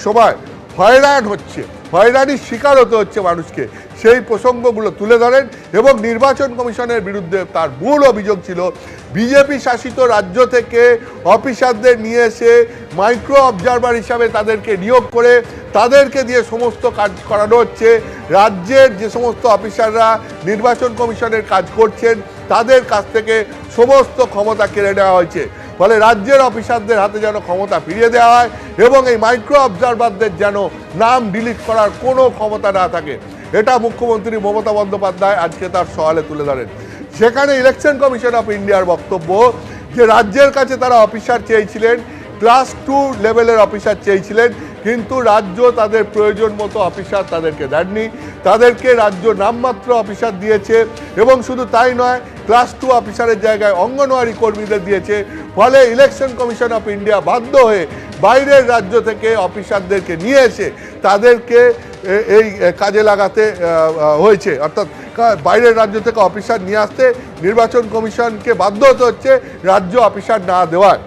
সময় হয়রানির শিকার হতে হচ্ছে মানুষকে, সেই প্রসঙ্গগুলো তুলে ধরেন। এবং নির্বাচন কমিশনের বিরুদ্ধে তার মূল অভিযোগ ছিল বিজেপি শাসিত রাজ্য থেকে অফিসারদের নিয়ে এসে মাইক্রো অবজারভার হিসাবে তাদেরকে নিয়োগ করে তাদেরকে দিয়ে সমস্ত কাজ করানো হচ্ছে। রাজ্যের যে সমস্ত অফিসাররা নির্বাচন কমিশনের কাজ করছেন তাদের কাছ থেকে সমস্ত ক্ষমতা কেড়ে নেওয়া হয়েছে। ফলে রাজ্যের অফিসারদের হাতে যেন ক্ষমতা ফিরিয়ে দেওয়া হয় এবং এই মাইক্রো অবজারভারদের যেন নাম ডিলিট করার কোনো ক্ষমতা না থাকে, এটা মুখ্যমন্ত্রী মমতা বন্দ্যোপাধ্যায় আজকে তার সওয়ালে তুলে ধরেন। সেখানে ইলেকশন কমিশন অফ ইন্ডিয়ার বক্তব্য যে রাজ্যের কাছে তারা অফিসার চেয়েছিলেন, ক্লাস 2 লেভেলের অফিসার চেয়েছিলেন, কিন্তু রাজ্য তাদের প্রয়োজন মতো অফিসার তাদেরকে দেননি। তাদেরকে রাজ্য নামমাত্র অফিসার দিয়েছে এবং শুধু তাই নয়, ক্লাস 2 অফিসারের জায়গায় অঙ্গনওয়াড়ি কর্মীদের দিয়েছে। ফলে ইলেকশন কমিশন অফ ইন্ডিয়া বাধ্য হয়ে বাইরের রাজ্য থেকে অফিসারদেরকে নিয়ে এসে তাদেরকে এই কাজে লাগাতে হয়েছে। অর্থাৎ বাইরের রাজ্য থেকে অফিসার নিয়ে আসতে নির্বাচন কমিশনকে বাধ্য হতে হচ্ছে রাজ্য অফিসার না দেওয়ার।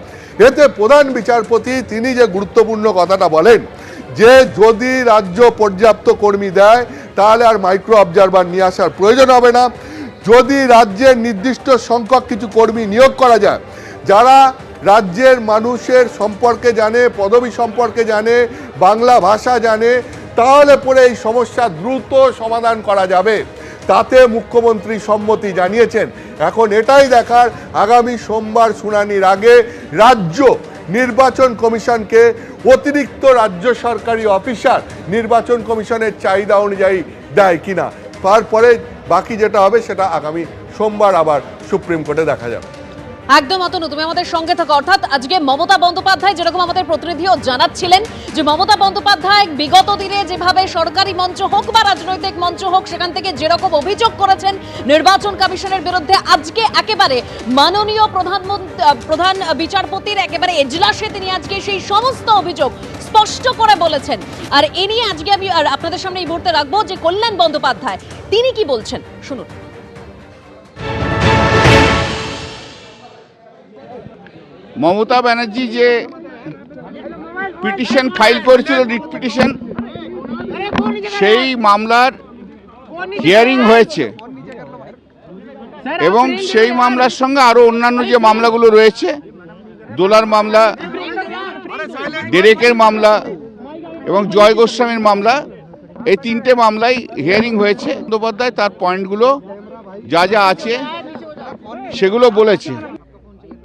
এতে প্রধান বিচারপতি তিনি যে গুরুত্বপূর্ণ কথাটা বলেন যে যদি রাজ্য পর্যাপ্ত কর্মী দেয় তাহলে আর মাইক্রো অবজারভার নিয়ে আসার প্রয়োজন হবে না। যদি রাজ্যের নির্দিষ্ট সংখ্যক কিছু কর্মী নিয়োগ করা যায় যারা রাজ্যের মানুষের সম্পর্কে জানে, পদবি সম্পর্কে জানে, বাংলা ভাষা জানে, তাহলে পরে এই সমস্যা দ্রুত সমাধান করা যাবে। তাতে মুখ্যমন্ত্রী সম্মতি জানিয়েছেন। এখন এটাই দেখার আগামী সোমবার শুনানির আগে রাজ্য নির্বাচন কমিশনকে অতিরিক্ত রাজ্য সরকারি অফিসার নির্বাচন কমিশনের চাহিদা অনুযায়ী দেয় কিনা। তারপরে বাকি যেটা হবে সেটা আগামী সোমবার আবার সুপ্রিম কোর্টে দেখা যাবে। একদম অতনু, তুমি আমাদের সঙ্গে থাকো। অর্থাৎ আজকে মমতা বন্দ্যোপাধ্যায় যেরকম আমাদের প্রতিনিধিও জানাচ্ছিলেন যে মমতা বন্দ্যোপাধ্যায় বিগত দিনে যেভাবে সরকারি মঞ্চ হোক বা রাজনৈতিক মঞ্চ হোক সেখান থেকে যেরকম অভিযোগ করেছেন নির্বাচন কমিশনের বিরুদ্ধে, আজকে একেবারে মাননীয় প্রধান বিচারপতির একেবারে এজলাসে তিনি আজকে সেই সমস্ত অভিযোগ স্পষ্ট করে বলেছেন। আর এ নিয়ে আজকে আমি আপনাদের সামনে এই মুহূর্তে রাখবো যে কল্যাণ বন্দ্যোপাধ্যায় তিনি কি বলছেন, শুনুন। মমতা ব্যানার্জি যে পিটিশন ফাইল করেছিল, রিট পিটিশন, সেই মামলার হিয়ারিং হয়েছে এবং সেই মামলার সঙ্গে আরো অন্যান্য যে মামলাগুলো রয়েছে, দোলার মামলা, ডেরেকের মামলা এবং জয় গোস্বামীর মামলা, এই 3টে মামলায় হিয়ারিং হয়েছে। বন্দ্যোপাধ্যায় তার পয়েন্টগুলো যা যা আছে সেগুলো বলেছে।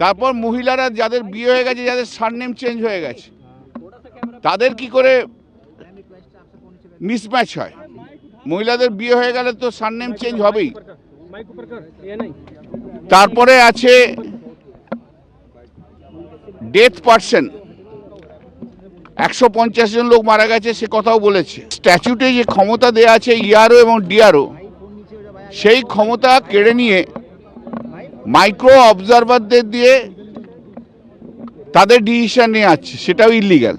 তারপর মহিলারা যাদের বিয়ে হয়ে গেছে, যাদের সারনেম চেঞ্জ হয়ে গেছে, তাদের কি করে মিসম্যাচ হয়? মহিলাদের বিয়ে হয়ে গেলে তো সারনেম চেঞ্জ হবেই। তারপরে আছে ডেথ পার্সন, 150 জন লোক মারা গেছে, সে কথাও বলেছে। স্ট্যাচুটে যে ক্ষমতা দেয়া আছে ইআরও এবং ডিআরও, সেই ক্ষমতা কেড়ে নিয়ে মাইক্রো অবজারভারদের দিয়ে তাদের ডিসিশন নিয়ে আসছে, সেটাও ইলিগ্যাল।